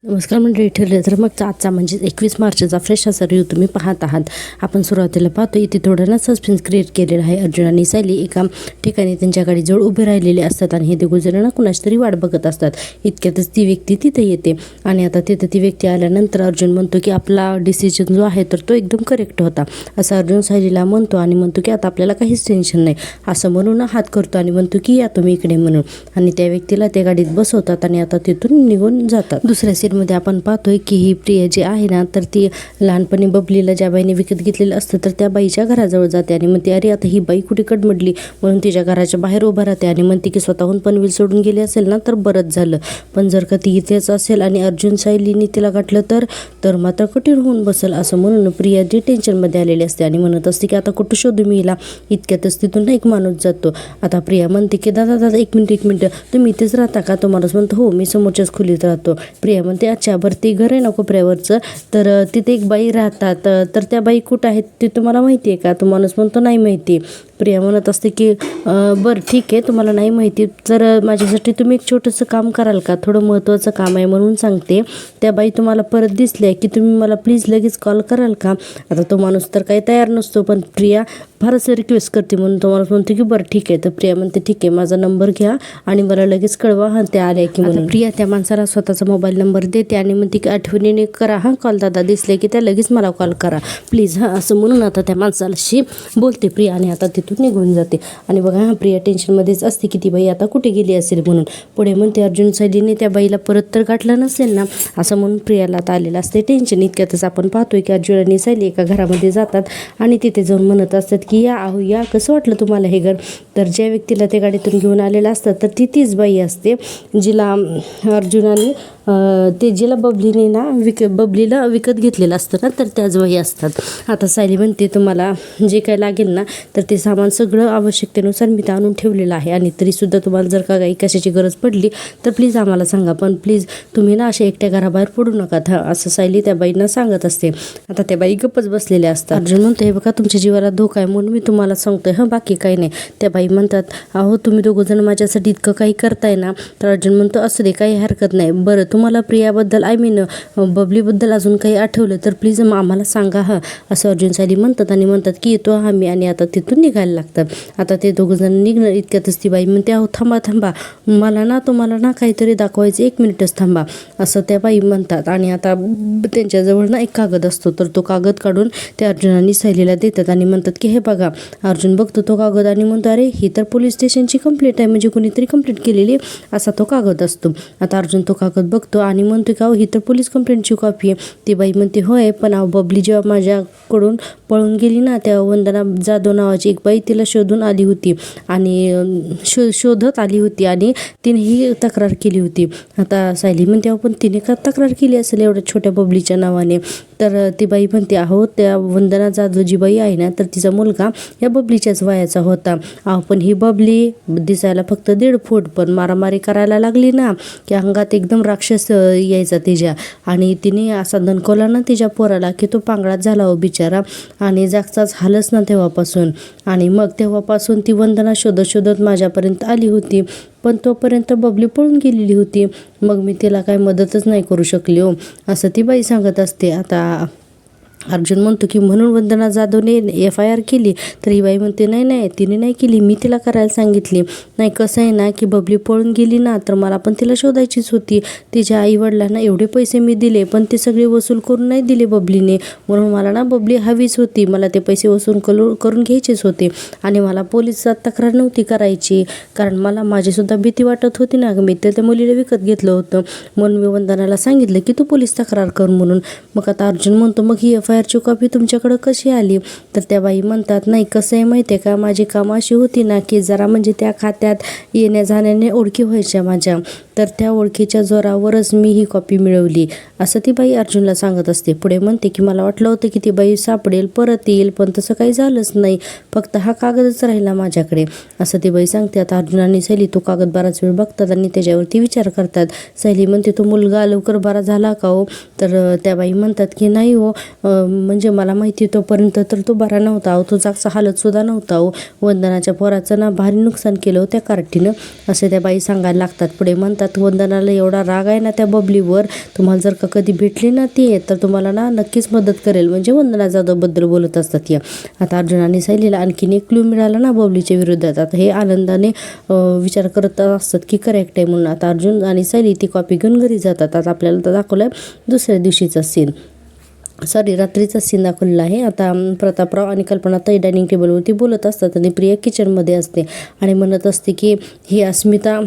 नमस्कार मंडळी, ठरले तर मग आजचा म्हणजे 21 मार्चचा फ्रेश असा रिव्ह्यू तुम्ही पाहत आहात. आपण सुरुवातीला पाहतो इथे थोडं ना सस्पेन्स क्रिएट केलेलं आहे. अर्जुन आणि सायली एका ठिकाणी त्यांच्या गाडीजवळ उभे राहिलेले असतात आणि हे दोघं जण ना कुणाची तरी वाट बघत असतात. इतक्यातच ती व्यक्ती तिथे येते आणि आता तिथे ती व्यक्ती आल्यानंतर अर्जुन म्हणतो की आपला डिसिजन जो आहे तर तो एकदम करेक्ट होता, असं अर्जुन सायलीला म्हणतो आणि म्हणतो की आता आपल्याला काहीच टेन्शन नाही, असं म्हणून हात करतो आणि म्हणतो की या तुम्ही इकडे म्हणून. आणि त्या व्यक्तीला त्या गाडीत बसवतात आणि आता तिथून निघून जातात. दुसऱ्या मध्ये आपण पाहतोय की ही प्रिया जी आहे ना तर ती लहानपणी बबलीला ज्या बाईने विकत घेतलेलं असतं तर त्या बाईच्या घराजवळ जाते आणि म्हणते अरे आता ही बाई कुठे कडमडली, म्हणून तिच्या घराच्या बाहेर उभा राहते आणि म्हणते की स्वतःहून पनवेल सोडून गेली असेल ना तर बरंच झालं, पण जर का ती इथेच असेल आणि अर्जुन सायलीने तिला गाठलं तर मात्र कठीण होऊन बसेल, असं म्हणून प्रिया जी टेन्शनमध्ये आलेली असते आणि म्हणत असते की आता कुठं शोधू मी हिला. इतक्यातच तिथून एक माणूस जातो. आता प्रिया म्हणते की दादा एक मिनिट तुम्ही इथेच राहता का? तो माणूस म्हणतो हो मी समोरच्याच खोलीत राहतो. प्रिया म्हणते अच्छा बरं ते घर आहे ना कोपऱ्यावरचं, तर तिथे एक बाई राहतात, तर त्या बाई कुठं आहेत ते तुम्हाला माहिती आहे का? तो माणूस म्हणतो नाही माहिती. प्रिया म्हणत असते की बरं ठीक आहे, तुम्हाला नाही माहिती तर माझ्यासाठी तुम्ही एक छोटंसं काम कराल का? थोडं महत्त्वाचं काम आहे म्हणून सांगते. त्या बाई तुम्हाला परत दिसल्या की तुम्ही मला प्लीज लगेच कॉल कराल का? आता तो माणूस तर काही तयार नसतो, पण प्रिया फारच रिक्वेस्ट करते म्हणून तो माणूस म्हणतो की बरं ठीक आहे. तर प्रिया म्हणते ठीक आहे, माझा नंबर घ्या आणि मला लगेच कळवा हां त्या आल्या की म्हणून. प्रिया त्या माणसाला स्वतःचा मोबाईल नंबर देते आणि म्हणते की आठवणीने करा हां कॉल, दादा दिसले की त्या लगेच मला कॉल करा प्लीज हां, असं म्हणून आता त्या माणसाशी बोलते प्रिया आणि आता तिथून निघून जाते. आणि बघा हां प्रिया टेन्शनमध्येच असते की ती बाई आता कुठे गेली असेल म्हणून. पुढे म्हणते अर्जुन सायलीने त्या बाईला परत तर गाठलं नसेल ना, असं म्हणून प्रियाला आता आलेलं असते टेन्शन. इतक्यातच आपण पाहतोय की अर्जुन आणि सायली एका घरामध्ये जातात आणि तिथे जाऊन म्हणत असतात की या कसं वाटलं तुम्हाला हे घर? तर ज्या व्यक्तीला ते गाडीतून घेऊन आलेलं असतात तर तीच बाई असते जिला अर्जुनाने जिला बबलीला विकत घेतलेलं असतं ना, तर त्याच बाई असतात. आता सायली म्हणते तुम्हाला जे काय लागेल ना तर ते सामान सगळं आवश्यकतेनुसार मी आणून ठेवलेलं आहे आणि तरीसुद्धा तुम्हाला जर का काही कशाची गरज पडली तर प्लीज आम्हाला सांगा, पण प्लीज तुम्ही ना अशा एकट्या घराबाहेर पडू नका हां, असं सायली त्या बाईंना सांगत असते. आता त्या बाई गप्पच बसलेल्या असतात. अर्जुन म्हणतो हे बघा तुमच्या जीवाला धोका आहे म्हणून मी तुम्हाला सांगतोय हां, बाकी काही नाही. त्या बाई म्हणतात अहो तुम्ही दोघंजण माझ्यासाठी इतकं काही करताय ना. तर अर्जुन म्हणतो असू दे काही हरकत नाही, बरं तुम्हाला प्रियाबद्दल बबलीबद्दल अजून काही आठवलं तर प्लीज आम्हाला सांगा हां, असं अर्जुन सायली म्हणतात आणि म्हणतात की येतो आम्ही आणि आता तिथून निघायला लागतात. आता ते दोघंजण निघणं इतक्यातच ती बाई म्हणते अहो थांबा मला तुम्हाला ना काहीतरी दाखवायचं, 1 मिनिटच थांबा, असं त्या बाई म्हणतात. आणि आता त्यांच्याजवळ ना एक कागद असतो, तर तो कागद काढून त्या अर्जुनाने सायलीला देतात आणि म्हणतात की हे बघा. अर्जुन बघतो तो कागद आणि म्हणतो अरे ही तर पोलीस स्टेशनची कंप्लेंट आहे, म्हणजे कोणीतरी कंप्लेंट केलेली असा तो कागद असतो. आता अर्जुन तो कागद बघतो आणि म्हणतो की अहो ही तर पोलीस कंप्लेंटची कॉपी आहे. ती बाई म्हणते होय, पण बबली जेव्हा माझ्याकडून पळून गेली ना तेव्हा वंदना जाधव नावाची एक बाई तिला शोधून आली होती आणि शोधत आली होती आणि तिने ही तक्रार केली होती. आता सायली म्हणते अहो पण तिने का तक्रार केली असेल एवढ्या छोट्या बबलीच्या नावाने? तर ती बाई म्हणते अहो त्या वंदना जाधव जी बाई आहे ना तर तिचा मुलगा या बबलीच्याच वयाचा होता. पण ही बबली दिसायला फक्त 1.5 फूट, पण मारामारी करायला लागली ना की अंगात एकदम राक्षस यायचा तिच्या, आणि तिने असा दणकवला ना तिच्या पोराला की तो पांगळाच झाला हो बिचारा आणि जागचाच हालच ना तेव्हापासून. आणि मग तेव्हापासून ती वंदना शोधत माझ्यापर्यंत आली होती, पण तोपर्यंत बबली पळून गेलेली होती, मग मी तिला काही मदतच नाही करू शकली हो, असं ती बाई सांगत असते. आता अर्जुन म्हणतो की म्हणून वंदना जाधवने FIR केली? तर ही बाई म्हणते नाही तिने नाही केली, मी तिला करायला सांगितली. नाही कसं आहे ना की बबली पळून गेली ना तर मला पण तिला शोधायचीच होती. तिच्या आईवडिलांना एवढे पैसे मी दिले पण ते सगळे वसूल करून नाही दिले बबलीने, म्हणून मला ना बबली हवीच होती, मला ते पैसे वसूल करून घ्यायचेच होते. आणि मला पोलिसात तक्रार नव्हती करायची, कारण मला माझीसुद्धा भीती वाटत होती ना, मी तर त्या मुलीला विकत घेतलं होतं, म्हणून मी वंदनाला सांगितलं की तू पोलीस तक्रार कर म्हणून. मग आता अर्जुन म्हणतो मग ही FIR ची कॉपी तुमच्याकडं कशी आली? तर त्या बाई म्हणतात नाही कसं आहे माहिती आहे का, माझी कामं अशी होती ना की जरा म्हणजे त्या खात्यात येण्या जाण्याने ओळखी व्हायच्या माझ्या, तर त्या ओळखीच्या जोरावरच मी ही कॉपी मिळवली, असं ती बाई अर्जुनला सांगत असते. पुढे म्हणते की मला वाटलं होतं की ती बाई सापडेल परत येईल, पण तसं काही झालंच नाही, फक्त हा कागदच राहिला माझ्याकडे, असं ती बाई सांगते. आता अर्जुन आणि सायली तो कागद बराच वेळ बघतात आणि त्याच्यावरती विचार करतात. सायली म्हणते तो मुलगा लवकर बरा झाला का हो? तर त्या बाई म्हणतात की नाही हो, म्हणजे मला माहिती तोपर्यंत तर तो बरा नव्हता हो, तो जागचा हालत सुद्धा नव्हता हो, वंदनाच्या पोराचं ना भारी नुकसान केलं हो त्या कार्टीनं, असे त्या बाई सांगायला लागतात. पुढे म्हणतात म्हणतात वंदनाला एवढा राग आहे ना त्या बबलीवर, तुम्हाला जर का कधी भेटली ना ती तर तुम्हाला ना नक्कीच मदत करेल, म्हणजे वंदना जाधवबद्दल बोलत असतात या. आता अर्जुन आणि सायलीला आणखीन एक क्लू मिळाला ना बबलीच्या विरोधात. आता हे आनंदाने विचार करत असतात की करेक्ट आहे म्हणून. आता अर्जुन आणि सायली ती कॉपी घेऊन घरी जातात. आता आपल्याला तर दाखवलं दुसऱ्या दिवशीचा सीन, रात्रीचा सीन दाखवलेला आहे. आता प्रतापराव आणि कल्पनाताई डायनिंग टेबलवरती बोलत असतात आणि प्रिया किचनमध्ये असते आणि म्हणत असते की ही अस्मिता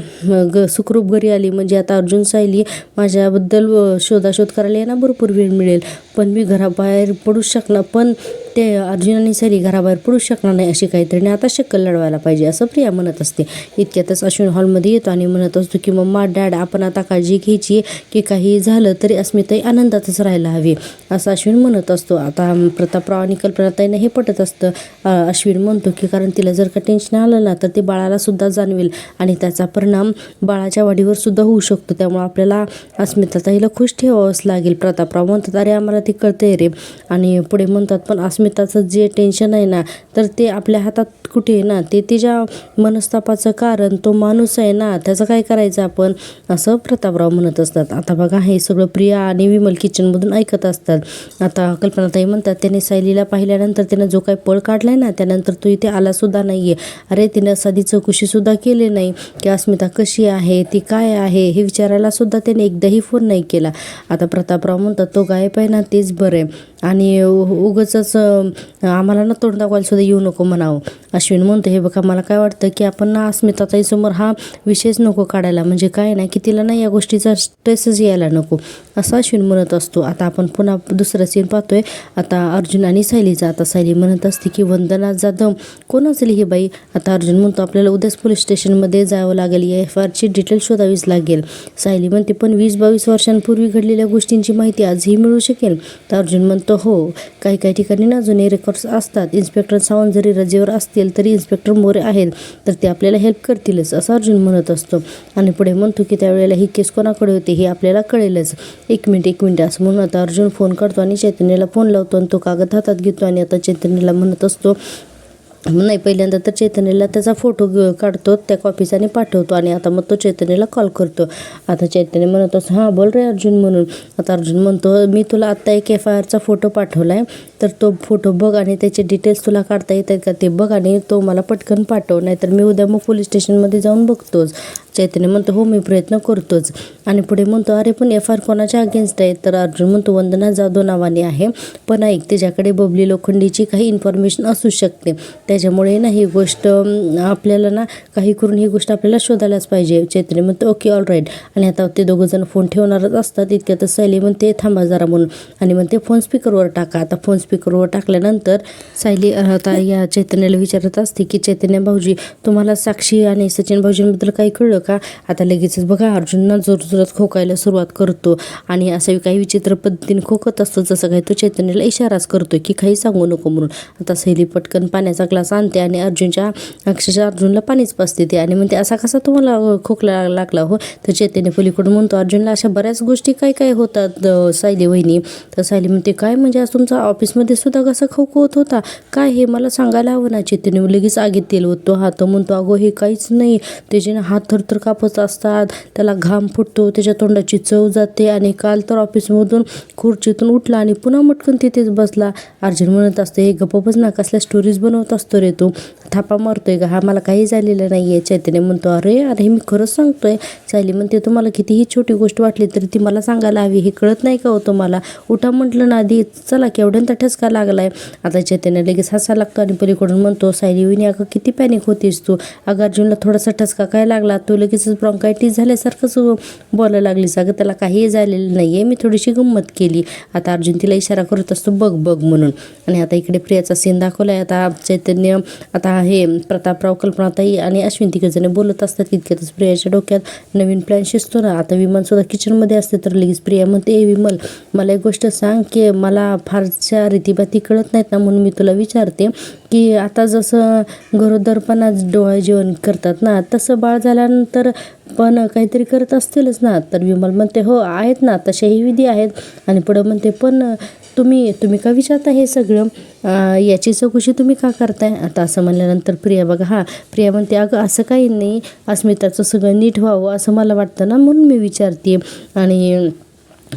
सुखरूप घरी आली म्हणजे आता अर्जुन सायली माझ्याबद्दल शोधाशोध करायला यांना भरपूर वेळ मिळेल, पण मी घराबाहेर पडूच शकणार, पण ते अर्जुन आणि सायली घराबाहेर पडूच शकणार नाही अशी काहीतरी आता शक्कल लढवायला पाहिजे असं प्रिया म्हणत असते. इतक्यातच अश्विन हॉलमध्ये येतो आणि म्हणत असतो की मम्मा डॅड आपण आता काळजी घ्यायची की काही झालं तरी अस्मिताई आनंदातच राहायला हवी असं अश्विन म्हणत असतो. आता प्रतापराव आणि कल्पनाताईंना हे पटत असतं. अश्विन म्हणतो की कारण तिला जर का टेन्शन आलं ना तर ते बाळाला सुद्धा जाणवेल आणि त्याचा परिणाम बाळाच्या वाढीवर सुद्धा होऊ शकतो, त्यामुळे आपल्याला अस्मिताताईला खुश ठेवावंच लागेल. प्रतापराव म्हणतात अरे आम्हाला ती कळतंय रे, आणि पुढे म्हणतात पण अस्मिताचं जे टेन्शन आहे ना तर ते आपल्या हातात कुठे आहे ना, ते तिच्या मनस्तापाचं कारण तो माणूस आहे ना, त्याचं काय करायचं आपण असं प्रतापराव म्हणत असतात. आता बघा हे सगळं प्रिया आणि विमल किचनमधून ऐकत असतात. आता कल्पनाताई म्हणतात त्याने सायलीला पाहिल्यानंतर त्यानं जो काही पळ काढलाय ना त्यानंतर तो इथे आला सुद्धा नाहीये. अरे तिनं साधी चौकशी सुद्धा केली नाही की अस्मिता कशी आहे, ती काय आहे हे विचारायला सुद्धा त्याने एकदाही फोन नाही केला. आता प्रतापराव म्हणतात तो गायब आहे ना तेच बरं आहे आणि उगाचच आम्हाला ना तोंड दाखवायला सुद्धा येऊ नको म्हणावं. अश्विन म्हणतो हे बघा मला काय वाटतं की आपण ना अस्मिताताईसमोर हा विषयच नको काढायला, म्हणजे काय ना की तिला ना या गोष्टीचा स्ट्रेसच यायला नको असं अश्विन म्हणत असतो. आता आपण पुन्हा दुसरा सीन पाहतोय आता अर्जुन आणि सायलीचा. आता सायली म्हणत असते की वंदना जाधव कोण असेल ही बाई. आता अर्जुन म्हणतो आपल्याला उद्याच पोलीस स्टेशनमध्ये जावं लागेल, या FIRची डिटेल शोधावीच लागेल. सायली म्हणते पण 20-22 वर्षांपूर्वी घडलेल्या गोष्टींची माहिती आजही मिळू शकेल. तर अर्जुन म्हणतो हो, काही काही ठिकाणी ना जुने रेकॉर्ड्स असतात. इन्स्पेक्टर सावंत जरी रजेवर असतील तरी इन्स्पेक्टर मोरे आहेत तर ते आपल्याला हेल्प करतीलच असं अर्जुन म्हणत असतो. आणि पुढे म्हणतो की त्यावेळेला ही केस कोणाकडे होती हे आपल्याला कळेलच. एक मिनिट असं म्हणून आता अर्जुन फोन करतो आणि चैतन्याला फोन लावतो आणि तो कागद हातात घेतो आणि आता चैतन्याला म्हणत असतो नाही, पहिल्यांदा तर चैतन्याला त्याचा फोटो काढतो त्या कॉपीचा आणि पाठवतो आणि आता मग तो चैतन्याला कॉल करतो. आता चैतन्य म्हणत असतो हां बोल रे अर्जुन म्हणून. आता अर्जुन म्हणतो मी तुला आत्ता एक FIRचा फोटो पाठवला आहे तर तो फोटो बघ आणि त्याचे डिटेल्स तुला काढता येत आहेत का ते बघ आणि तो मला पटकन पाठव, नाहीतर मी उद्या मग पोलीस स्टेशनमध्ये जाऊन बघतोच. चैतन्य म्हणतो हो मी प्रयत्न करतोच. आणि पुढे म्हणतो अरे पण FIR कोणाच्या अगेन्स्ट आहे. तर अर्जुन म्हणतो वंदना जाधव नावाने आहे, पण ऐक त्याच्याकडे बबली लोखंडीची काही इन्फॉर्मेशन असू शकते, त्याच्यामुळे ना ही गोष्ट आपल्याला ना काही करून ही गोष्ट आपल्याला शोधायलाच पाहिजे. चैतन्य म्हणतो ओके ऑल राईट. आणि आता ते दोघंजण फोन ठेवणारच असतात इतक्यातच सायली म्हणते थांबा जरा म्हणून आणि म्हणते फोन स्पीकरवर टाका. आता फोन स्पीकरवर टाकल्यानंतर सायली आता या चैतन्याला विचारत असते की चैतन्य भाऊजी तुम्हाला साक्षी आणि सचिन भाऊजींबद्दल काही कळलं का. आता लगेचच बघा अर्जुनना जोरजोरात खोकायला सुरुवात करतो आणि असं काही विचित्र पद्धतीने खोकत असतो जसं काही तो चैतन्याला इशाराच करतो की काही सांगू नको म्हणून. आता सायली पटकन पाण्याचा ग्लास आणते आणि अक्षरशः अर्जुनला पाणीच पाजते ते आणि म्हणते असा कसा तुम्हाला खोकला लागला हो. तर चैतन्य पलीकडून म्हणतो अर्जुनला अशा बऱ्याच गोष्टी काय काय होतात सायली वहिनी. तर सायली म्हणते काय म्हणजे आज तुमचा ऑफिसमध्ये सुद्धा कसं खोकवत होता काय हे मला सांगायला हवं ना. चैतन्य लगेच आगीत तेल ओततो. हात म्हणतो अगो हे काहीच नाही, त्याचे हात थरथर कापत असतात, त्याला घाम फुटतो, त्याच्या तोंडाची चव जाते आणि काल तर ऑफिसमधून खुर्चीतून उठला आणि पुन्हा मटकन तिथेच बसला. अर्जुन म्हणत असतो हे गप्पच ना कसल्या स्टोरीज बनवत असतो रे तू, थापा मारतोय का, हा मला काही झालेलं नाही आहे. चैतन्य म्हणतो अरे मी खरंच सांगतोय. सायली म्हणते तुम्हाला कितीही छोटी गोष्ट वाटली तरी ती मला सांगायला हवी, हे कळत नाही का होतं मला, उठा म्हटलं ना आधी, चला केवढ्यांदा ठसका लागलाय. आता चैतन्य लगेच हसायला लागतो आणि पलीकडून म्हणतो सायली वहिनी अगं किती पॅनिक होतीस तू, अगं अर्जुनला थोडासा ठसका काय लागला, तू लगेच ब्रॉन्कायटिस झाल्यासारखंच बोलायला लागलीस, अगं त्याला काहीही झालेलं नाही आहे, मी थोडीशी गंमत केली. आता अर्जुन तिला इशारा करत असतो बघ म्हणून. आणि आता इकडे प्रियाचा सीन दाखवला आहे. आता चैतन्य आता हे प्रतापराव कल्पनाताई आणि अश्विन तिघजण बोलत असतात. तितक्यातच प्रियाच्या डोक्यात नवीन प्लॅन शिजतो ना. आता विमल सुद्धा किचनमध्ये असते तर लगेच प्रिया म्हणते विमल मला एक गोष्ट सांग की मला फारशा रीतीभाती कळत नाहीत ना म्हणून मी तुला विचारते, की आता जसं गरोदरपणात डोळे जेवण करतात ना, तसं बाळ झाल्यानंतर पण काहीतरी करत असतीलच ना. तर विमल म्हणते हो आहेत ना, तसेही विधी आहेत. आणि पुढं म्हणते पण तुम्ही का विचारता हे सगळं, याची चौकशी तुम्ही का करताय. आता असं म्हणल्यानंतर प्रिया बघा प्रिया म्हणते अगं असं काही नाही, अस्मिताचं सगळं नीट व्हावं असं मला वाटतं ना, म्हणून मी विचारते. आणि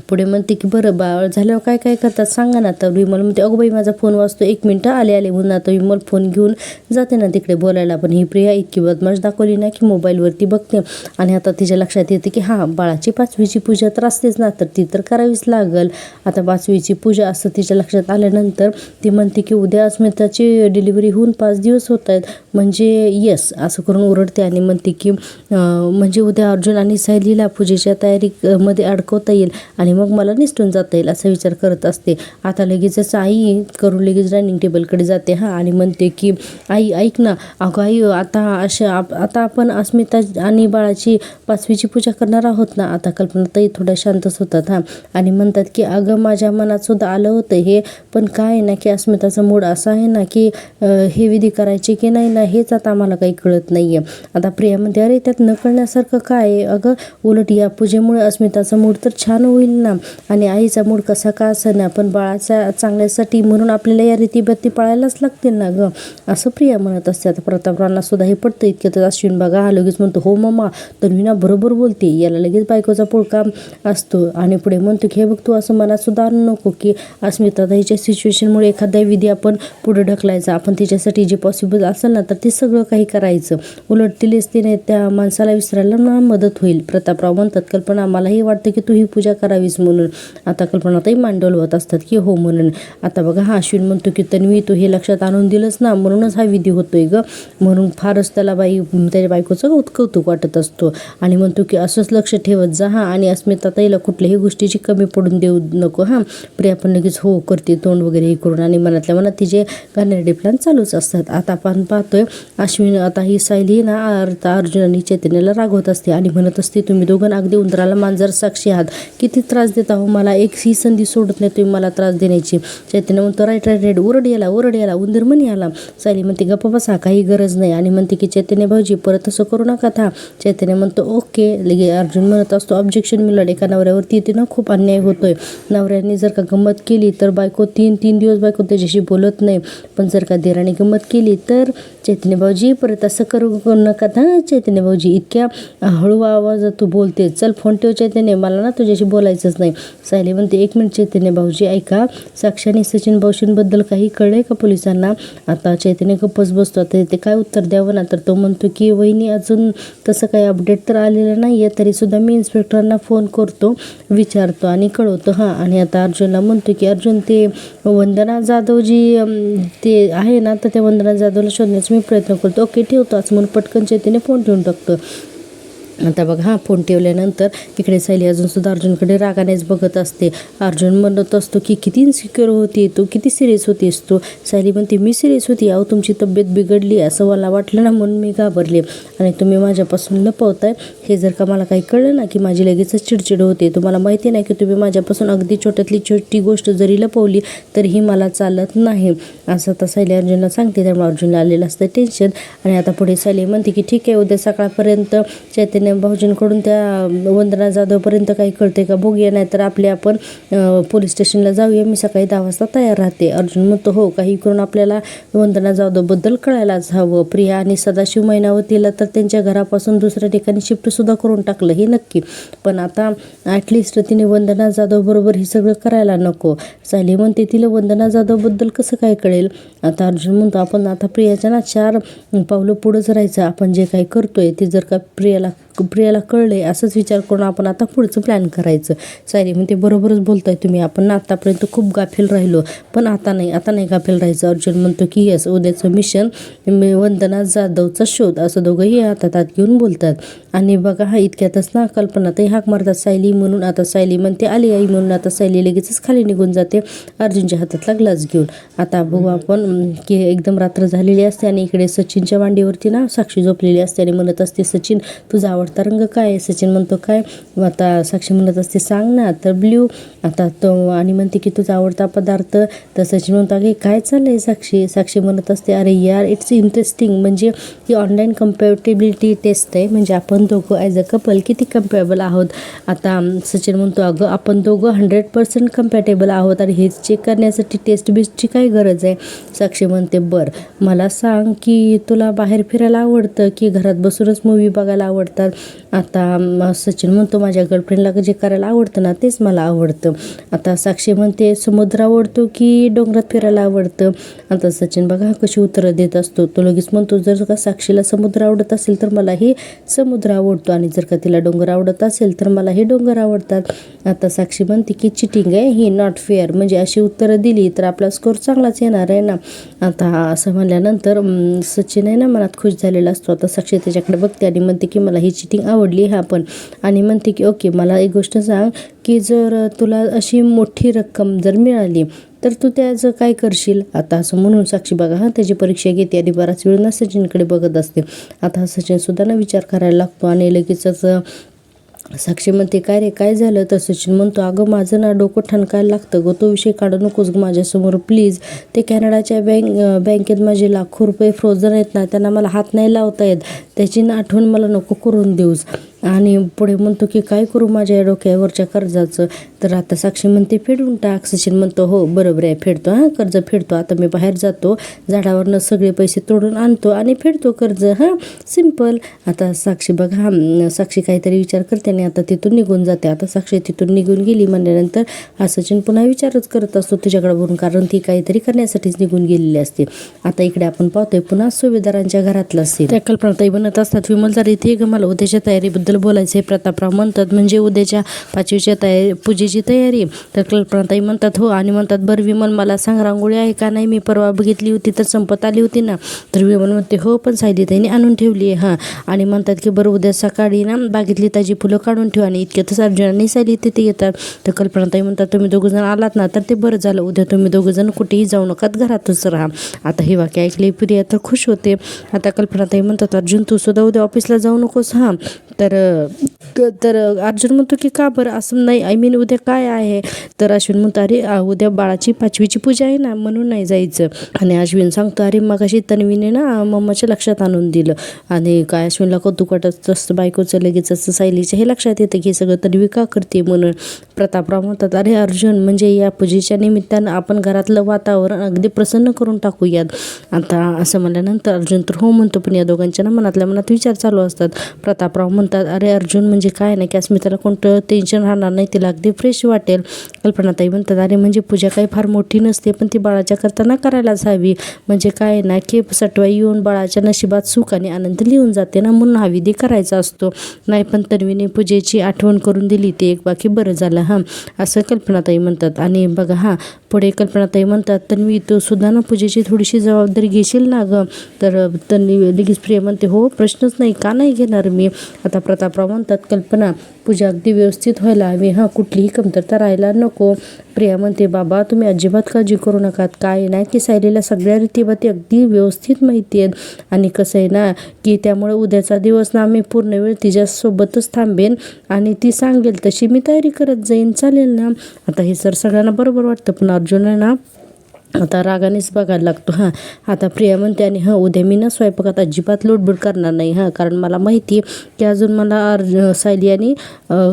पुढे म्हणते की बरं बाळ झाल्यावर काय काय करतात सांगा ना. तर विमल म्हणते अगो बाई माझा फोन वाजतो, 1 मिनटं आले म्हणून. आता विमल फोन घेऊन जाते ना तिकडे बोलायला. पण ही प्रिया इतकी बदमाश दाखवली ना की मोबाईलवरती बघते. आणि आता तिच्या लक्षात येते की हां बाळाची 5वीची पूजा तर असतेच ना, तर ती तर करावीच लागल. आता 5वीची पूजा असं तिच्या लक्षात आल्यानंतर ती म्हणते की उद्या अस्मिताची डिलिव्हरी होऊन 5 दिवस होत आहेत, म्हणजे येस असं करून ओरडते. आणि म्हणते की म्हणजे उद्या अर्जुन आणि सायलीला पूजेच्या तयारीमध्ये अडकवता येईल आणि मग मला निसटून जाता येईल असा विचार करत असते. आता लगेचच आई करून लगेच डायनिंग टेबलकडे जाते आणि म्हणते की आई ऐक ना, अगं आई आता आपण अस्मिता आणि बाळाची 5वीची पूजा करणार आहोत ना. आता कल्पनाताई थोड्या शांतच होतात आणि म्हणतात की अगं माझ्या मनात सुद्धा आलं होतं हे, पण काय आहे ना की अस्मिताचा मूड असा आहे ना की हे विधी करायचे की नाही ना हेच आता आम्हाला काही कळत नाही आहे. आता प्रिया म्हणते अरे त्यात न कळण्यासारखं काय आहे, अगं उलट या पूजेमुळे अस्मिताचा मूड तर छान होईल ना, आणि आईचा मूड कसा का असेना, पण बाळाच्या चांगल्यासाठी म्हणून आपल्याला या रीतीबत्ती पाळायलाच लागतील ना गं, असं प्रिया म्हणत असते. आता प्रतापरावांना सुद्धा हे पडतं. इतक्यात अश्विन बघा लगेच म्हणतो हो मम्मा तन्वीना बरोबर बोलते, याला लगेच बायकोचा पुळका असतो. आणि पुढे म्हणतो की हे बघ तू असं मनात सुद्धा आणू नको की अस्मिताताईच्या सिच्युएशनमुळे एखादा विधी आपण पुढे ढकलायचा. आपण तिच्यासाठी जे पॉसिबल असेल ना तर ते सगळं काही करायचं, उलट तिलेच तिने त्या माणसाला विसरायला ना मदत होईल. प्रतापराव म्हणतात कल्पना मलाही वाटतं की तू ही पूजा करावीस म्हणून. आता कल्पनाताई मान डोलवत असतात की हो म्हणून. आता बघा अश्विन म्हणतो की तन्वी तू हे लक्षात आणून दिलंस ना, म्हणूनच हा विधी होतोय ग, म्हणून फारच त्याला त्याच्या बायकोचं कौतुक वाटत असतो. आणि म्हणतो की असंच लक्ष ठेवत जा आणि अस्मिताताईला कुठल्याही गोष्टीची कमी पडून देऊ नको प्रिया पण लगेच हो करते तोंड वगैरे हे करून. आणि मनातल्या मनात तिचे घाणेरडे प्लॅन चालूच असतात. आता आपण पाहतोय अश्विन आता ही सायली ना अर्जुन आणि चैतन्याला रागवत असते आणि म्हणत असते तुम्ही दोघं अगदी उंदराला मांजर साक्षी आहात, किती त्रास देता हो मला, एक ही संधी सोडत नाही तुम्ही मला त्रास देण्याची. चैतन्य म्हणतो राईट ओरड याला उंदर म्हणे याला. सायली म्हणते गप्पा बसा काही गरज नाही. आणि म्हणते की चैतन्य भाऊजी परत असं करू नका चैतन्य म्हणतो ओके. लगे अर्जुन म्हणत असतो ऑब्जेक्शन मिळालं, एका नवऱ्यावरती येते ना खूप अन्याय होतोय. नवऱ्याने जर का गंमत केली तर बायको 3 दिवस बायको त्याच्याशी बोलत नाही, पण जर का देराने गंमत केली तर चैतन्य भाऊजी परत असं करू नका चैतन्य भाऊजी, इतक्या हळू आवाजात तू बोलते, चल फोन ठेव चैतन्य, मला ना तुझ्याशी बोलायचंच नाही. सायली म्हणते 1 मिनिट चैतन्य भाऊजी ऐका, साक्षी आणि सचिन भाऊशींबद्दल काही कळलंय का पोलिसांना. आता चैतन्य गप्पच बसतो. आता ते काय उत्तर द्यावं ना, तर तो म्हणतो की वहिनी अजून तसं काही अपडेट तर आलेलं नाही आहे, तरीसुद्धा मी इन्स्पेक्टरांना फोन करतो, विचारतो आणि कळवतो आणि आता अर्जुनला म्हणतो की अर्जुन ते वंदना जाधव जी ते आहे ना, तर त्या वंदना जाधवला शोधण्याचा मी प्रयत्न करतो. ओके ठेवतो असं म्हणून पटकन चैतन्य फोन ठेवून टाकतो. आता बघा फोन ठेवल्यानंतर इकडे सायली अजूनसुद्धा अर्जुनकडे रागानेच बघत असते. अर्जुन म्हणत असतो की किती इन्सिक्युअर होती तू, किती सिरियस होतीस तू. सायली म्हणते मी सिरियस होती, अहो तुमची तब्येत बिघडली असं मला वाटलं ना म्हणून मी घाबरले, आणि तुम्ही माझ्यापासून लपवताय. हे जर का मला काही कळलं ना की माझी लगेचच चिडचिड होते. तुम्हाला माहिती नाही की तुम्ही माझ्यापासून अगदी छोट्यातली छोटी गोष्ट जरी लपवली तरीही मला चालत नाही असं आता सायली अर्जुनला सांगते. त्यामुळे अर्जुनला आलेलं असतं टेन्शन. आणि आता पुढे सायली म्हणते की ठीक आहे उद्या सकाळपर्यंत चैतन्य भाऊजींकडून त्या वंदना जाधवपर्यंत काही कळते का बघूया, नाही तर आपण पोलीस स्टेशनला जाऊया, मी सकाळी 10 वाजता तयार राहते. अर्जुन म्हणतो हो काही करून आपल्याला वंदना जाधवबद्दल कळायलाच हवं. प्रिया आणि सदाशिव मैनावतीला तर त्यांच्या घरापासून दुसऱ्या ठिकाणी शिफ्टसुद्धा करून टाकलं हे नक्की, पण आता ॲटलिस्ट तिने वंदना जाधव बरोबर हे सगळं करायला नको. सायली म्हणते तिला वंदना जाधवबद्दल कसं काय कळेल. आता अर्जुन म्हणतो आपण आता प्रियाच्या ना 4 पावलं पुढंच राहायचं, आपण जे काही करतोय ते जर का प्रियाला कळले असंच विचार करून आपण आता पुढचं प्लॅन करायचं. सायली म्हणते बरोबरच बोलताय तुम्ही, आपण आतापर्यंत खूप गाफील राहिलो, पण आता नाही गाफील राहायचं. अर्जुन म्हणतो की येस उद्याचं मिशन वंदना जाधवचा शोध, असं दोघंही हातात घेऊन बोलतात. आणि बघा इतक्यातच ना कल्पनाताई हाक मारतात सायली म्हणून. आता सायली म्हणते आली आई म्हणून. आता सायली लगेचच खाली निघून जाते अर्जुनच्या हातातला ग्लास घेऊन. आता बघू आपण की एकदम रात्र झालेली असते आणि इकडे सचिनच्या मांडीवरती ना साक्षी झोपलेली असते आणि म्हणत असते सचिन तुझा आवडता रंग काय आहे? सचिन म्हणतो काय? आता साक्षी म्हणत असते सांग ना. तर ब्ल्यू. आता तो आणि म्हणते की तुझा आवडता पदार्थ. तर सचिन म्हणतो अगे काय चाललंय साक्षी? साक्षी म्हणत असते अरे यार इट्स इंटरेस्टिंग, म्हणजे ही ऑनलाईन कम्पॅटेबिलिटी टेस्ट आहे, म्हणजे आपण दोघं ॲज अ कपल किती कम्पॅटेबल आहोत. आता सचिन म्हणतो अगं आपण दोघं 100% कम्पॅटेबल आहोत आणि हे चेक करण्यासाठी टेस्ट बेस्टची काय गरज आहे? साक्षी म्हणते बरं मला सांग की तुला बाहेर फिरायला आवडतं की घरात बसूनच मूवी बघायला आवडतात? आता सचिन म्हणतो माझ्या गर्लफ्रेंडला जे करायला आवडतं ना तेच मला आवडतं. आता साक्षी म्हणते समुद्र आवडतो की डोंगरात फिरायला आवडतं? आता सचिन बघा कशी उत्तरं देत असतो. तो लगेच म्हणतो जर का साक्षीला समुद्र आवडत असेल तर मलाही समुद्र आवडतो आणि जर का तिला डोंगर आवडत असेल तर मलाही डोंगर आवडतात. आता साक्षी म्हणते की चिटिंग आहे ही, नॉट फेअर, म्हणजे अशी उत्तरं दिली तर आपला स्कोर चांगलाच येणार आहे ना. आता असं म्हणल्यानंतर सचिन आहे ना मनात खुश झालेला असतो. आता साक्षी त्याच्याकडे बघते आणि म्हणते की मला ही चिटिंग आवडली हा पण, आणि म्हणते की ओके मला एक गोष्ट सांग की जर तुला अशी मोठी रक्कम जर मिळाली तर तू त्याचं काय करशील? आता असं म्हणून साक्षी बघा त्याची परीक्षा घेते आणि बराच वेळ ना सचिनकडे बघत असते. आता सचिनसुद्धा ना विचार करायला लागतो आणि लगेचच साक्षी म्हणते काय रे काय झालं? तर सचिन म्हणतो अगं माझं ना डोकं ठणकायला लागतं गं, तो विषय काढू नकोस गं माझ्यासमोर प्लीज. ते कॅनडाच्या बँकेत माझे लाखो रुपये फ्रोझन आहेत ना, त्यांना मला हात नाही लावता येत, त्याची ना आठवण मला नको करून देऊस. आणि पुढे म्हणतो की काय करू माझ्या डोक्यावरच्या कर्जाचं? तर आता साक्षी म्हणते फेडून टाक. सचिन म्हणतो हो बरोबर आहे फेडतो, हां कर्ज फेडतो. आता मी बाहेर जातो, झाडावरनं सगळे पैसे तोडून आणतो आणि फेडतो कर्ज, हां सिम्पल. आता साक्षी बघा साक्षी काहीतरी विचार करते आणि आता तिथून निघून जाते. आता साक्षी तिथून निघून गेली म्हणल्यानंतर हा सचिन पुन्हा विचारच करत असतो तुझ्याकडे बघून, कारण ती काहीतरी करण्यासाठीच निघून गेलेली असते. आता इकडे आपण पाहतोय पुन्हा सुभेदारांच्या घरातलं असते. त्या कल्पनाताई बनत असतात विमल जर इथे मला उद्याच्या तयारीबद्दल बोलायचे. प्रतापराव म्हणतात म्हणजे उद्याच्या 5वीच्या पूजेची तयारी? तर कल्पनाताई म्हणतात हो, आणि म्हणतात बरं विमल मला सांग रांगोळी आहे का नाही? मी परवा बघितली होती तर संपत आली होती ना. तर विमल म्हणते हो पण सायलीताईने आणून ठेवली आहे. हां, आणि म्हणतात की बरं उद्या सकाळी ना बागेतली ताजी फुलं काढून ठेवा आणि इतक्यातच अर्जुनाने सायली तिथे येतात. तर कल्पनाताई म्हणतात तुम्ही दोघंजण आलात ना तर ते बरं झालं, उद्या तुम्ही दोघंजण कुठेही जाऊ नकात, घरातच राहा. आता हे वाक्य ऐकले प्रिया तर खुश होते. आता कल्पनाताई म्हणतात अर्जुन तू सुद्धा उद्या ऑफिसला जाऊ नकोस. हां, तर अर्जुन म्हणतो की का बरं? असं नाही, आय मीन उद्या काय आहे? तर अश्विन म्हणतो अरे उद्या बाळाची 5वीची पूजा आहे ना म्हणून नाही जायचं. आणि अश्विन सांगतो अरे मगाशी तन्वीने ना मम्माच्या लक्षात आणून दिलं. आणि काय अश्विनला कौतुक वाटत असतं बायकोचं लगेच असं सायलीच्या हे लक्षात येतं की हे सगळं तन्वी का करते म्हणून. प्रतापराव म्हणतात अरे अर्जुन म्हणजे या पूजेच्या निमित्तानं आपण घरातलं वातावरण अगदी प्रसन्न करून टाकूयात. आता असं म्हणल्यानंतर अर्जुन तर हो म्हणतो, पण या दोघांच्या ना मनातल्या मनात विचार चालू असतात. प्रतापराव म्हणतात अरे अर्जुन म्हणजे काय नाही की अस्मिताला कोणतं टेन्शन राहणार नाही, तिला अगदी फ्रेश वाटेल. कल्पनाताई म्हणतात अरे म्हणजे पूजा काही फार मोठी नसते पण ती बाळाच्या करताना करायलाच हवी, म्हणजे काय ना की सटवाई येऊन बाळाच्या नशिबात सुख आणि आनंद लिहून जाते ना, म्हणून हा विधी करायचा असतो. नाही पण तन्वीने पूजेची आठवण करून दिली ते एक बाकी बरं झालं. हां, असं कल्पनाताई म्हणतात. आणि बघा हां पुढे कल्पनाताई म्हणतात तन्वी तू सुद्धा ना पूजेची थोडीशी जबाबदारी घेशील ना गं? तर तन्वी लगेच प्रिया म्हणते हो प्रश्नच नाही, का नाही घेणार मी. आता प्रतापराव म्हणतात कल्पना पूजा अगदी व्यवस्थित व्हायला हवी, हां कुठलीही कमतरता राहायला नको. प्रिया म्हणते बाबा तुम्ही अजिबात काळजी करू नका, काय नाही की सायलीला सगळ्या रीतीबाती अगदी व्यवस्थित माहिती आहेत आणि कसं आहे ना की त्यामुळे उद्याचा दिवस ना मी पूर्ण वेळ तिच्यासोबतच थांबेन आणि ती सांगेल तशी मी तयारी करत जाईन, चालेल ना. आता हे सगळ्यांना बरोबर वाटतं, पण अर्जुन आहे ना आता रागानेच बघायला लागतो. हां, आता प्रिया म्हणते आणि हां उद्या मी ना स्वयंपाकात अजिबात लोटबोट करणार नाही, हां कारण मला माहिती आहे की अजून मला सायली आणि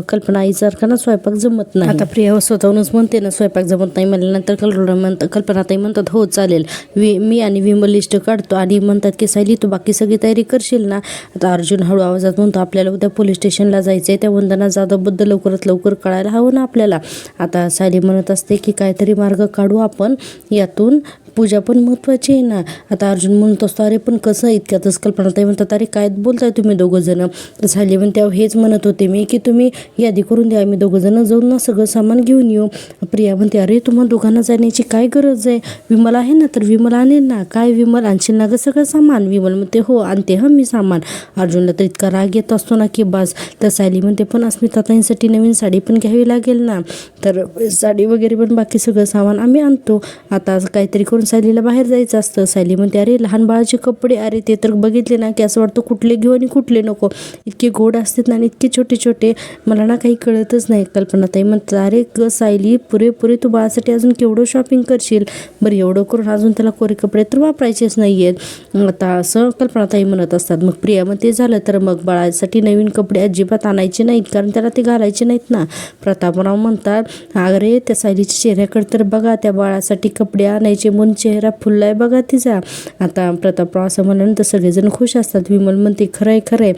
कल्पना आईसारखा ना स्वयंपाक जमत नाही. आता प्रिया स्वतःहूनच म्हणते ना स्वयंपाक जमत नाही म्हणल्यानंतर कल्पनाताई म्हणतात हो चालेल, मी आणि विमल लिस्ट काढतो आणि म्हणतात की सायली तू बाकी सगळी तयारी करशील ना. आता अर्जुन हळू आवाजात म्हणतो आपल्याला उद्या पोलीस स्टेशनला जायचं आहे, त्या वंदना जाधवबद्दल लवकरात लवकर कळायला हवं ना आपल्याला. आता सायली म्हणत असते की काहीतरी मार्ग काढू आपण, यातून पूजा पण महत्त्वाची आहे ना. आता अर्जुन म्हणत असतो अरे पण कसं? इतक्यातच कल्पनाताई म्हणतात अरे काय बोलताय तुम्ही दोघंजणं? तर सायली म्हणते हेच म्हणत होते मी की तुम्ही यादी करून द्या, आम्ही दोघंजणं जाऊन ना सगळं सामान घेऊन येऊ. प्रिया म्हणते अरे तुम्हाला दोघांना जाण्याची काय गरज आहे? विमल आहे ना तर विमल आणेल ना. काय विमल आणशील ना गं सगळं सामान? विमल म्हणते हो आणते हां मी सामान. अर्जुनला तर इतका राग येत असतो ना की बस. तर सायली म्हणते पण अस्मिताताईंसाठी नवीन साडी पण घ्यावी लागेल ना, तर साडी वगैरे पण बाकी सगळं सामान आम्ही आणतो. आता आज काहीतरी करून सायलीला बाहेर जायचं असतं. सायली म्हणते अरे लहान बाळाचे कपडे, अरे ते तर बघितले ना की असं वाटतं कुठले घेऊ आणि कुठले नको, इतके गोड असतात ना आणि इतके छोटे छोटे, मला ना काही कळतच नाही. कल्पनाताई म्हणतात अरे ग सायली, पुरे तू बाळासाठी अजून केवढं शॉपिंग करशील, बरं एवढं करून अजून त्याला कोरे कपडे तर वापरायचेच नाही आहेत आता, असं कल्पनाताई म्हणत असतात. मग प्रिया म्हणते झालं तर मग बाळासाठी नवीन कपडे अजिबात आणायचे नाहीत, कारण त्याला ते घालायचे नाहीत ना. प्रतापराव म्हणतात अरे त्या सायलीच्या चेहऱ्याकडे तर बघा, त्या बाळासाठी कपडे आणायचे म्हणून चेहरा फुललाय बघा तिचा. आता प्रतापराव असं म्हणल्यानंतर सगळेजण खुश असतात. विमल म्हणते खरंय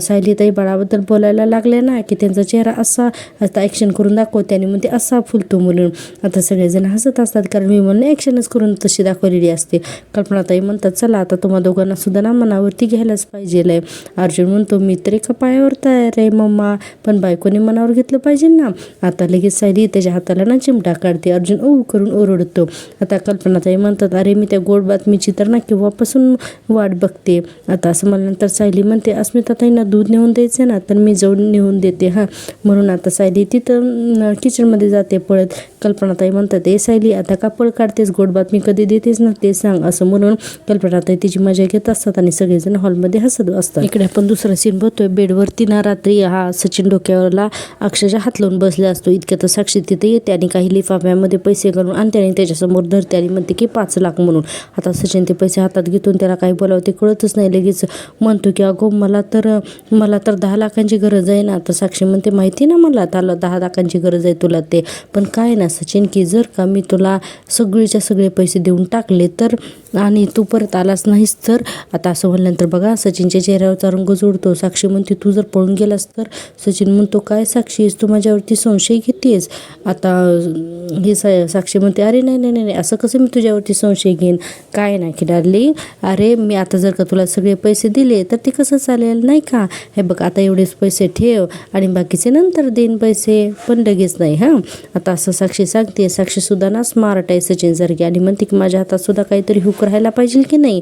सायलीताई बाळाबद्दल बोलायला लागले ना की त्यांचा चेहरा असा, आता ॲक्शन करून दाखवते आणि म्हणते असा फुलतो म्हणून. आता सगळेजण हसत असतात, कारण विमलने ॲक्शनच करून तशी दाखवलेली असते. कल्पनाताई म्हणतात चला आता तुम्हा दोघांना सुद्धा ना मनावरती घ्यायलाच पाहिजे. अर्जुन म्हणतो मी तरी का पायावर तयार आहे मम्मा, पण बायकोने मनावर घेतलं पाहिजे ना. आता लगेच सायली त्याच्या हाताला ना चिमटा काढते. अर्जुन ओ करून ओरडतो. आता कल्पनाताई म्हणतात अरे मी त्या गोड बातमीची तर ना केव्हापासून वाट बघते. आता असं म्हणल्यानंतर सायली म्हणते अस्मिताताईंना दूध नेऊन द्यायचं ना, तर मी जाऊन नेऊन देते म्हणून आता सायली तिथं किचनमध्ये जाते पळत. कल्पनाताई म्हणतात ए सायली आता का पळ काढतेस, गोड बातमी कधी देतेस ना ते सांग, असं म्हणून कल्पनाताई तिची मजा घेत असतात आणि सगळेजण हॉलमध्ये हसत असतात. इकडे आपण दुसरा सीन बघतोय. बेडवरती ना रात्री सचिन डोक्यावरला अक्षरशः हात लावून बसले असतो. इतक्यात साक्षी तिथे येते आणि काही लिफाफ्यामध्ये पैसे घालून आणते आणि त्याच्यासमोर धरते आणि म्हणते की 5 लाख म्हणून. आता सचिन ते पैसे हातात घेतून त्याला काही बोलावं ते कळतच नाही. लगेच म्हणतो की अगो मला तर 10 लाखांची गरज आहे ना. तर साक्षी म्हणते माहिती ना मला 10 लाखांची गरज आहे तुला ते, पण काय ना सचिन की जर का मी तुला सगळेच्या सगळे पैसे देऊन टाकले तर आणि तू परत आलास नाहीस तर. आता असं म्हणल्यानंतर बघा सचिनच्या चेहऱ्यावरचा रंग जोडतो. साक्षी म्हणते तू जर पळून गेलास तर. सचिन म्हणतो काय साक्षी तू माझ्यावरती संशय घेतेस. आता हे साक्षी म्हणते अरे नाही असं कसं मी तुझ्यावरती संशय घेईन, काय नाही की डार्लिंग, अरे मी आता जर का तुला सगळे पैसे दिले तर ते कसं चालेल नाही का. हे बघ आता एवढेच पैसे ठेव आणि बाकीचे नंतर देईन पैसे, पण लगेच नाही आता असं साक्षी सांगते. साक्षी सुद्धा ना स्मार्ट आहे सचिन सारखी आणि म्हणते की माझ्या हातात सुद्धा काहीतरी हुक राहायला पाहिजे की नाही.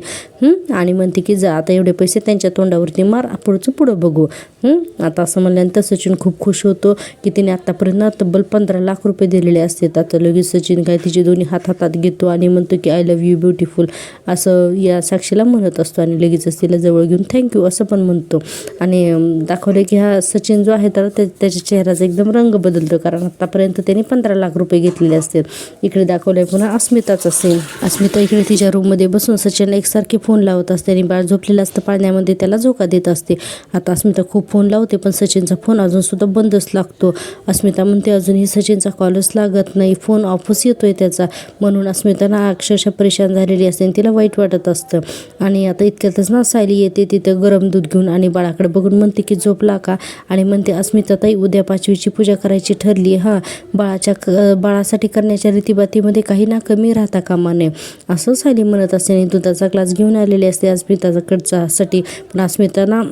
आणि म्हणते की जा आता एवढे पैसे त्यांच्या तोंडावरती मार, पुढं बघू. आता असं म्हणल्यानंतर सचिन खूप खुश होतो की तिने आतापर्यंत तब्बल 15 लाख रुपये दिलेले असतात. आता लगेच सचिन काय तिचे दोन्ही हात हातात घेतो आणि म्हणतो की आय लव्ह यू ब्युटिफुल असं या साक्षीला म्हणत असतो आणि लगेचच तिला जवळ घेऊन थँक्यू असं पण म्हणतो. आणि दाखवले की सचिन जो आहे तर त्याच्या चेहऱ्याचा एकदम रंग बदलतो, कारण आतापर्यंत त्याने 15 लाख रुपये घेतलेले असतात. इकडे दाखवलंय पुन्हा अस्मिताचा सीन. अस्मिता इकडे तिच्या रूममध्ये बसून सचिनला एकसारखे फोन लावत असते आणि बाळ झोपलेलं असतं पाळण्यामध्ये, त्याला झोका देत असते. आता अस्मिता खूप फोन लावते पण सचिनचा फोन अजून सुद्धा बंदच लागतो. अस्मिता म्हणते अजूनही सचिनचा कॉलच लागत नाही, फोन ऑफच येतोय त्याचा, म्हणून अस्मिता ना अक्षरशः परेशान झालेली असते आणि तिला वाईट वाटत असतं. आणि आता इतक्यातच ना सायली येते तिथं गरम दूध घेऊन आणि बाळाकडे बघून म्हणते की झोपला का, आणि म्हणते अस्मिताताई उद्या 5वीची पूजा करायची ठरली बाळासाठी करण्याच्या रीतीबातीमध्ये काही ना कमी राहता कामा नये असं सायली म्हणत असते. आणि दुधाचा ग्लास घेऊन आलेली असते अस्मिताच्यासाठी, पण अस्मिता ना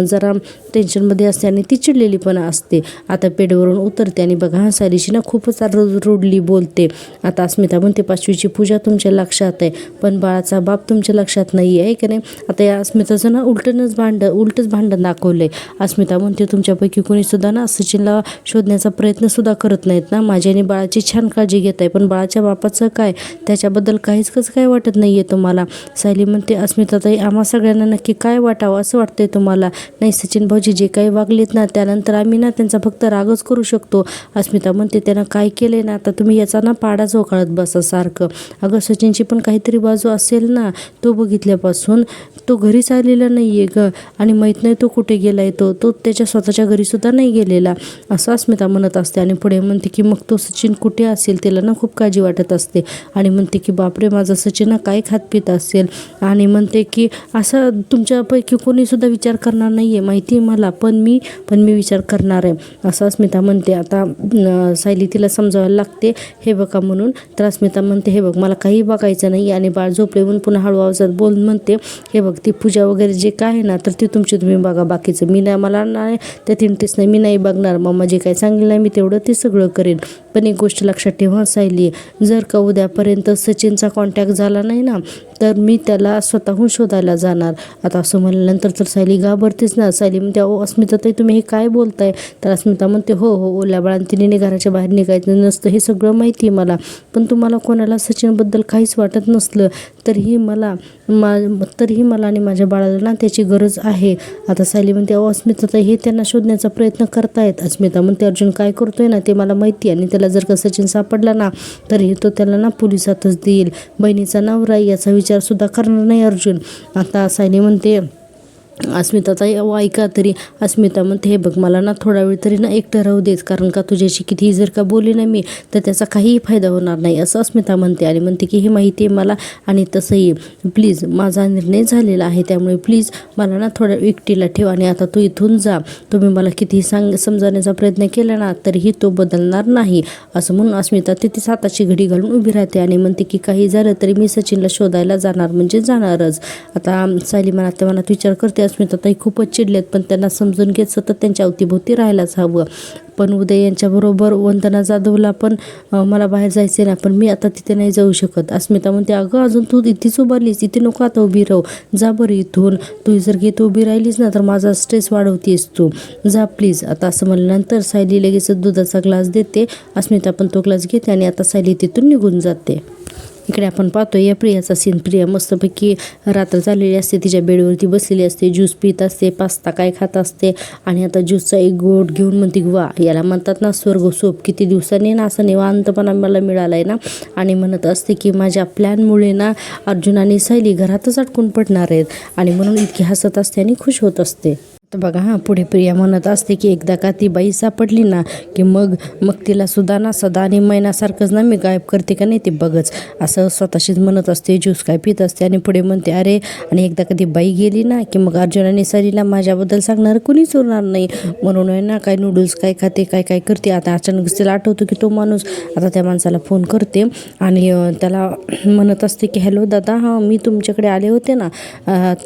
जरा टेन्शनमध्ये असते आणि ती चिडलेली पण असते. आता बेडवरून उतरते आणि बघा सायलीशी ना खूपच रूडली बोलते. आता अस्मिता म्हणते 5वीची पूजा तुमच्या लक्षात आहे पण बाळाचा बाप तुमच्या लक्षात नाही आहे की नाही. आता या अस्मिताचं ना उलटच भांडण दाखवलंय. अस्मिता म्हणते तुमच्यापैकी कोणी सुद्धा ना सचिनला शोधण्याचा प्रयत्न सुद्धा करत नाहीत ना. माझी आणि बाळाची छान काळजी घेत आहे, पण बाळाच्या बापाचं काय, त्याच्याबद्दल काहीच कसं काय वाटत नाही आहे तुम्हाला. सायली म्हणते अस्मिताताई आम्हा सगळ्यांना नक्की काय वाटावं असं वाटतंय तुम्हाला. नाही सचिन भाऊजी जे काही वागलेत ना त्यानंतर आम्ही ना त्यांचा फक्त रागच करू शकतो. अस्मिता म्हणते त्यानं काय केले ना, आता तुम्ही याचा ना पाडा झोकाळत बसा सारखं. अगं सचिनची पण काहीतरी बाजू असेल ना, तो बघितल्यापासून तो घरीच आलेला नाही आहे ग, आणि माहीत नाही तो कुठे गेलाय. तो त्याच्या स्वतःच्या घरीसुद्धा नाही गेलेला असं अस्मिता म्हणत असते. आणि पुढे म्हणते की मग तो सचिन कुठे असेल, त्याला ना खूप काळजी वाटत असते. आणि म्हणते की बापरे माझा सचिन ना काय खात पित असेल. आणि म्हणते की असं तुमच्यापैकी कोणीसुद्धा विचार करणार नाही आहे माहिती आहे मला, पण मी विचार करणार आहे असं अस्मिता म्हणते. आता सायली तिला समजावायला लागते हे बघा म्हणून. तर अस्मिता म्हणते हे बघ मला काही बघायचं नाही, आणि बाळ झोपले म्हणून पुन्हा हळू आवाजात बोल म्हणते हे बघ ती पूजा वगैरे जे काय आहे ना तर ती तुम्ही बघा, बाकीचं मी नाही, मला नाही त्यात इंटरेस्ट नाही, मी नाही बघणार. मम्मा जे काही सांगेल नाही मी तेवढं ते सगळं करेन, पण एक गोष्ट लक्षात ठेवा सायली, जर का उद्यापर्यंत सचिनचा कॉन्टॅक्ट झाला नाही ना तर मी त्याला स्वतःहून शोधायला जाणार. आता असं म्हणल्यानंतर तर सायली घाबरतेच ना. सायली म्हणते, अहो अस्मिताताई तुम्ही हे काय बोलताय? तर अस्मिता म्हणते, हो हो, ओल्या बाळंतीने घराच्या बाहेर निघायचं नसतं हे सगळं माहिती आहे मला, पण तुम्हाला कोणाला सचिनबद्दल काहीच वाटत नसलं तरीही मला आणि माझ्या बाळाला ना त्याची गरज आहे. आता सायली म्हणते, अहो अस्मिताताई हे त्यांना शोधण्याचा प्रयत्न करतायत. अस्मिता म्हणते, अर्जुन काय करतोय ना ते मला माहिती आहे, आणि त्याला जर का सचिन सापडला ना तरीही तो त्याला ना पोलिसातच देईल. बहिणीचा नवरा याचा विचार सुद्धा करणार नाही अर्जुन. आता सायली म्हणते, अस्मिताताई अहो ऐका तरी. अस्मिता म्हणते, हे बघ मला ना थोडा वेळ तरी ना एकटं राहू देत, कारण का तुझ्याशी कितीही जर का बोलली ना मी तर त्याचा काहीही फायदा होणार नाही असं अस्मिता म्हणते. आणि म्हणते की हे माहिती आहे मला, आणि तसंही प्लीज माझा निर्णय झालेला आहे, त्यामुळे प्लीज मला ना थोडा एकटीला ठेव, आणि आता तू इथून जा. तुम्ही मला कितीही समजावण्याचा प्रयत्न केला ना तरीही तो बदलणार नाही असं म्हणून अस्मिता तिथे हाताची घडी घालून उभी राहते आणि म्हणते की काही झालं तरी मी सचिनला शोधायला जाणार म्हणजे जाणारच. आता सायली मनात विचार करते, अस्मिताताई खूपच चिडलेत, पण त्यांना समजून घेत सतत त्यांच्या अवतीभोवती राहायलाच हवं. पण उद्या यांच्याबरोबर वंदना जाधवला पण मला बाहेर जायचे ना, पण मी आता तिथे नाही जाऊ शकत. अस्मिता म्हणते, अगं अजून तू इथेच उभारलीस, इथे नको आता उभी राहू, जा बरं इथून. तू जर की तू उभी राहिलीस ना तर माझा स्ट्रेस वाढवतेस तू, जा प्लीज. आता असं म्हणल्यानंतर सायली लगेच दुधाचा ग्लास देते. अस्मिता पण तो ग्लास घेते आणि आता सायली तिथून निघून जाते. इकडे आपण पाहतो या प्रियाचा सीन. प्रिया मस्तपैकी रात्र झालेली असते, तिच्या बेडवरती बसलेली असते, ज्यूस पित असते, पास्ता काय खात असते, आणि आता ज्यूसचा एक गोट घेऊन म्हणते, वा याला म्हणतात ना स्वर्ग सोप, किती दिवसांनी ना असं निवांतपणा मला मिळाला आहे ना. आणि म्हणत असते की माझ्या प्लॅनमुळे ना अर्जुन आणि सायली घरातच अडकून पडणार आहेत, आणि म्हणून इतकी हसत असते आणि खुश होत असते. तर बघा पुढे प्रिया म्हणत असते की एकदा का ती बाई सापडली ना की मग तिला सुद्धा ना सदा आणि महिन्यासारखंच ना मी गायब करते का नाही ते बघच, असं स्वतःशीच म्हणत असते. ज्यूस काय पित असते आणि पुढे म्हणते, अरे आणि एकदा कधी बाई गेली ना की मग अर्जुन आणि सायलीला माझ्याबद्दल सांगणार कुणीच उरणार नाही, म्हणून आहे ना काय नूडल्स काय खाते काय करते. आता अचानक तिला आठवतो की तो माणूस, आता त्या माणसाला फोन करते आणि त्याला म्हणत असते की हॅलो दादा, हां मी तुमच्याकडे आले होते ना.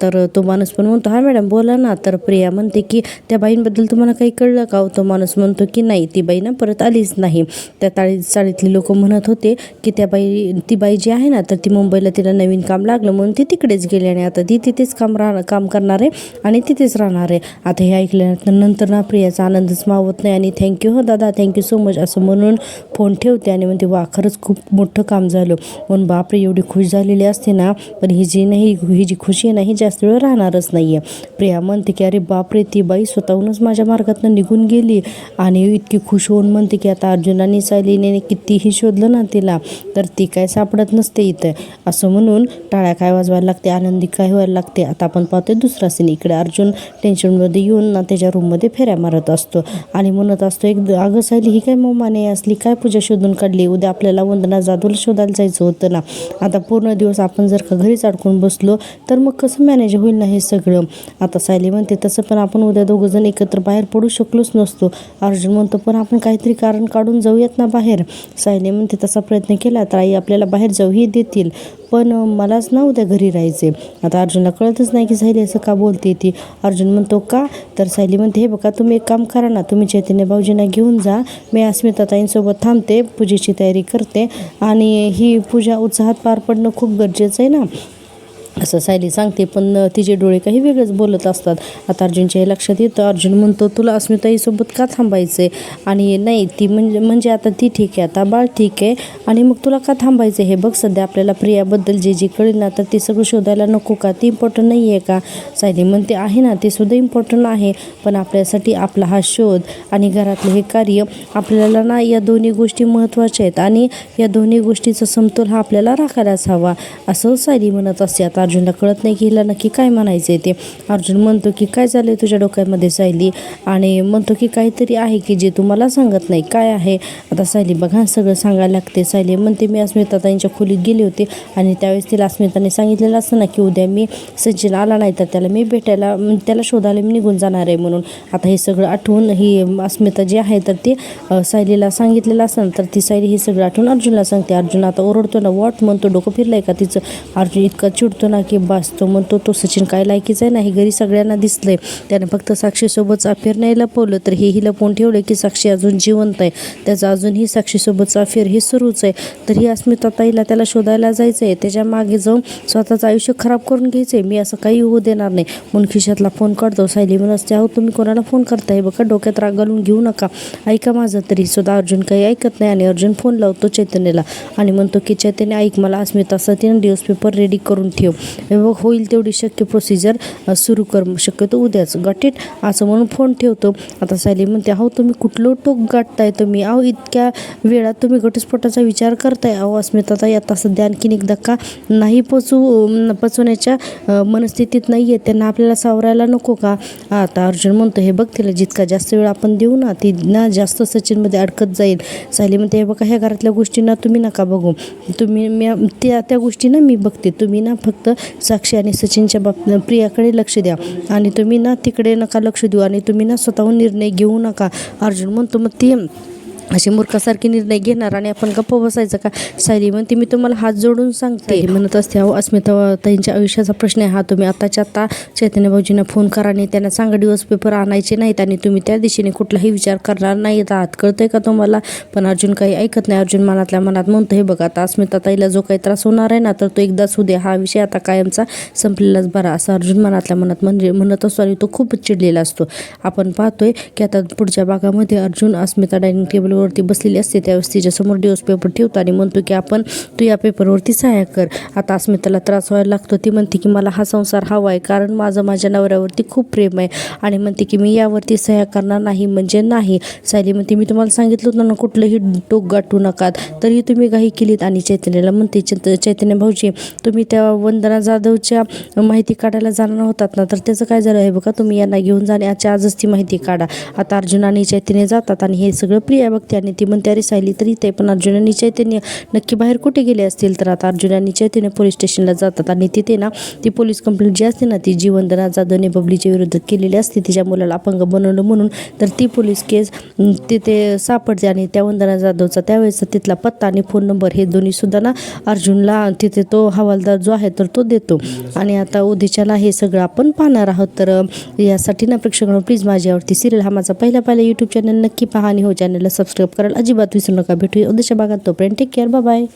तर तो माणूस पण म्हणतो, हां मॅडम बोला ना. तर प्रिया म्हणते की त्या बाईंबद्दल तुम्हाला काही कळलं का? तो माणूस म्हणतो की नाही, ती बाई ना परत आलीच नाही. त्या चाळीतली लोक म्हणत होते की ती बाई जी आहे ना तर ती मुंबईला तिला नवीन काम लागलं म्हणून ती तिकडेच गेली, आणि आता ती तिथेच काम करणार आहे आणि तिथेच राहणार आहे. आता हे ऐकल्यानंतर ना प्रियाचा आनंदच मावत नाही, आणि थँक्यू हो दादा, थँक्यू सो मच असं म्हणून फोन ठेवते आणि म्हणते, वा खरंच खूप मोठं काम झालं. म्हणून बापरे एवढी खुश झालेली असते ना, पण ही जी खुशी आहे ना ही जास्त वेळ राहणारच नाही आहे. प्रिया म्हणते की अरे बापरे, ती बाई स्वतःहूनच माझ्या मार्गातनं निघून गेली, आणि इतकी खुश होऊन म्हणते की आता अर्जुन आणि सायलीने कितीही शोधलं ना तिला तर ती काय सापडत नसते इथं, असं म्हणून टाळ्या काय वाजवायला लागते, आनंदी काय व्हायला लागते. आता आपण पाहतोय दुसरा सीन. इकडे अर्जुन टेन्शनमध्ये येऊन ना त्याच्या रूममध्ये फेऱ्या मारत असतो आणि म्हणत असतो, अगं सायली ही काय मोमाने असली काय पूजा शोधून काढली, उद्या आपल्याला वंदना जाधवला शोधायला जायचं होतं ना. आता पूर्ण दिवस आपण जर का घरीच अडकून बसलो तर मग कसं मॅनेज होईल ना हे सगळं. आता सायली म्हणते, तसं पण आपण उद्या दोघंजण एकत्र बाहेर पडू शकलोच नसतो. अर्जुन म्हणतो, पण आपण काहीतरी कारण काढून जाऊयात ना बाहेर. सायली म्हणते, तसा प्रयत्न केला तर आई आपल्याला बाहेर जाऊही देतील, पण मलाच ना उद्या घरी राहायचे. आता अर्जुनला कळतच नाही की सायली असं का बोलते ती. अर्जुन म्हणतो, का? तर सायली म्हणते, हे बघा तुम्ही एक काम करा ना, तुम्ही चैतन्य भाऊजींना घेऊन जा, मी अस्मिताताईंसोबत थांबते, पूजेची तयारी करते, आणि ही पूजा उत्साहात पार पडणं खूप गरजेचं आहे ना असं सायली सांगते. पण तिचे डोळे काही वेगळंच बोलत असतात. आता अर्जुनच्या लक्षात येतं. अर्जुन म्हणतो, तुला अस्मिताईसोबत का थांबायचं आहे? आणि नाही ती म्हणजे आता ती ठीक आहे, आता बाळ ठीक आहे, आणि मग तुला का थांबायचं हे बघ, सध्या आपल्याला प्रियाबद्दल जे कळेल ना तर ते सगळं शोधायला नको का? ती इम्पॉर्टंट नाही आहे का? सायली म्हणते, आहे ना ते सुद्धा इम्पॉर्टंट आहे, पण आपल्यासाठी आपला हा शोध आणि घरातलं हे कार्य, आपल्याला ना या दोन्ही गोष्टी महत्त्वाच्या आहेत, आणि या दोन्ही गोष्टीचा समतोल हा आपल्याला राखायलाच हवा असं सायली म्हणत असते. आता अर्जुनला कळत नाही की हिला नक्की काय म्हणायचं आहे ते. अर्जुन म्हणतो की काय झालं तुझ्या डोक्यामध्ये सायली, आणि म्हणतो की काहीतरी आहे की जे तू मला सांगत नाही, काय आहे? आता सायली बघा सगळं सांगायला लागते. सायली म्हणते, मी अस्मिताताईंच्या खोलीत गेले होते, आणि त्यावेळेस तिला अस्मिताने सांगितलेलं असतं ना की उद्या मी सचिन आला नाही तर त्याला मी भेटायला, त्याला शोधायला मी निघून जाणार आहे म्हणून. आता हे सगळं आठवून ही अस्मिता जी आहे तर ती सायलीला सांगितलेलं असतं तर ती सायली हे सगळं आठवून अर्जुनला सांगते. अर्जुन आता ओरडतो ना, वॉट म्हणतो, डोकं फिरलंय का तिचं? अर्जुन इतका चिडतो ना की बस तो म्हणतो तो सचिन काय लायकीचा आहे ना, हे घरी सगळ्यांना दिसलंय. त्यानं फक्त साक्षीसोबत अफेअर नाही लपवलं तर हेही लपवून ठेवलं की साक्षी अजून जिवंत आहे. त्याचं अजूनही साक्षीसोबतचं अफेअर हे सुरूच आहे. तर ही अस्मिता ताईला त्याला शोधायला जायचं आहे, त्याच्या मागे जाऊन स्वतःचं आयुष्य खराब करून घ्यायचं आहे. मी असं काही होऊ देणार नाही म्हणून खिशातला फोन काढतो. सायली म्हणत, अहो तुम्ही कोणाला फोन करताय बघा, डोक्यात राग घालून घेऊ नका, ऐका माझं. तरी सुद्धा अर्जुन काही ऐकत नाही आणि अर्जुन फोन लावतो चैतन्यला आणि म्हणतो की चैतन्य ऐक, मला अस्मिता सतीनं न्यूजपेपर रेडी करून ठेव, बघ होईल तेवढी शक्य प्रोसिजर सुरू कर, शक्यतो उद्याच, गॉट इट, असं म्हणून फोन ठेवतो. आता सायली म्हणते, अहो तुम्ही कुठलं टोक गाठताय तुम्ही, अहो इतक्या वेळात तुम्ही घटस्फोटाचा विचार करताय. अहो अस्मिता ताई आता सध्या आणखीन एक धक्का नाही पचवण्याच्या मनस्थितीत नाही आहे, त्यांना आपल्याला सावरायला नको का. आता अर्जुन म्हणतो, हे बघ तिला जितका जास्त वेळ आपण देऊ ना ती ना जास्त सचिनमध्ये अडकत जाईल. सायली म्हणते, हे बघा ह्या घरातल्या गोष्टींना तुम्ही नका बघू, तुम्ही त्या गोष्टींना मी बघते, तुम्ही ना फक्त साक्षी आणि सचिनच्या प्रियाकडे लक्ष द्या आणि तुम्ही ना तिकडे नका लक्ष देऊ आणि तुम्ही ना स्वतःहून निर्णय घेऊ नका. अर्जुन म्हणतो, मग ती अशी मूर्खासारखी निर्णय घेणार आणि आपण गप्प बसायचं का. सायली म्हणते, मी तुम्हाला हात जोडून सांगते, म्हणत असते, अहो अस्मिता ताईंच्या आयुष्याचा प्रश्न आहे हा, तुम्ही आत्ताच्या आत्ता चैतन्य भाऊजींना फोन करा आणि त्यांना सांगा दिवस पेपर आणायचे नाहीत आणि तुम्ही त्या दिशेने कुठलाही विचार करणार नाहीत आहात, कळतंय का तुम्हाला. पण अर्जुन काही ऐकत नाही. अर्जुन मनातल्या मनात म्हणतो, हे बघा आता अस्मिता ताईला जो काही त्रास होणार आहे ना तर तो एकदाच होऊ दे, हा विषय आता कायमचा संपलेलाच बरा, असं अर्जुन मनातल्या मनात म्हणत असतो आणि तो खूपच चिडलेला असतो. आपण पाहतोय की आता पुढच्या भागामध्ये अर्जुन अस्मिता डायनिंग टेबल वरती बसलेली असते, त्यावेळेस तिच्यासमोर दिवस पेपर ठेवतो आणि म्हणतो की आपण तू या पेपरवरती सह्या कर. आता अस्मिताला त्रास व्हायला लागतो. ती म्हणते की मला हा संसार हवा आहे कारण माझ्या नवऱ्यावरती खूप प्रेम आहे आणि म्हणते की मी यावरती सह्या करणार नाही म्हणजे नाही. सायली म्हणते, मी तुम्हाला सांगितलं होतं ना कुठलंही टोक गाठू नका, तरी तुम्ही घाई केलीत. आणि चैतन्याला म्हणते, चैतन्य भाऊजी तुम्ही त्या वंदना जाधवच्या माहिती काढायला जाणार होतात ना, तर त्याचं काय झालं आहे बघा, तुम्ही यांना घेऊन जाण्याच्या आजच ती माहिती काढा. आता अर्जुन आणि चैतन्य जातात आणि हे सगळं प्रिया बघते आणि ती म्हणते, अरे सायली तरी ते पण अर्जुन आणि चैतन्य नक्की बाहेर कुठे गेले असतील. तर आता अर्जुन आणि चैतन्य पोलीस स्टेशनला जातात आणि तिथे ना ती पोलीस कंप्लेंट जी असते ना ती जी वंदना जाधवने बबलीच्या विरोधात केलेली असते, तिच्या मुलाला अपंग बनवलं म्हणून, तर ती पोलीस केस तिथे सापडते आणि त्या वंदना जाधवचा त्यावेळेस तिथला पत्ता आणि फोन नंबर हे दोन्ही सुद्धा ना अर्जुनला तिथे तो हवालदार जो आहे तर तो देतो. आणि आता उद्याच्याला हे सगळं आपण पाहणार आहोत. तर यासाठी ना प्रेक्षकांनो प्लीज माझ्यावरती सिरियल हा माझा पहिला यूट्यूब चॅनल नक्की पहा आणि हो चॅनलला सबस्क्राईब करायला अजिबात विसरू नका. भेटूया उद्याच्या भागात, तोपर्यंत टेक केअर, बाय बाय.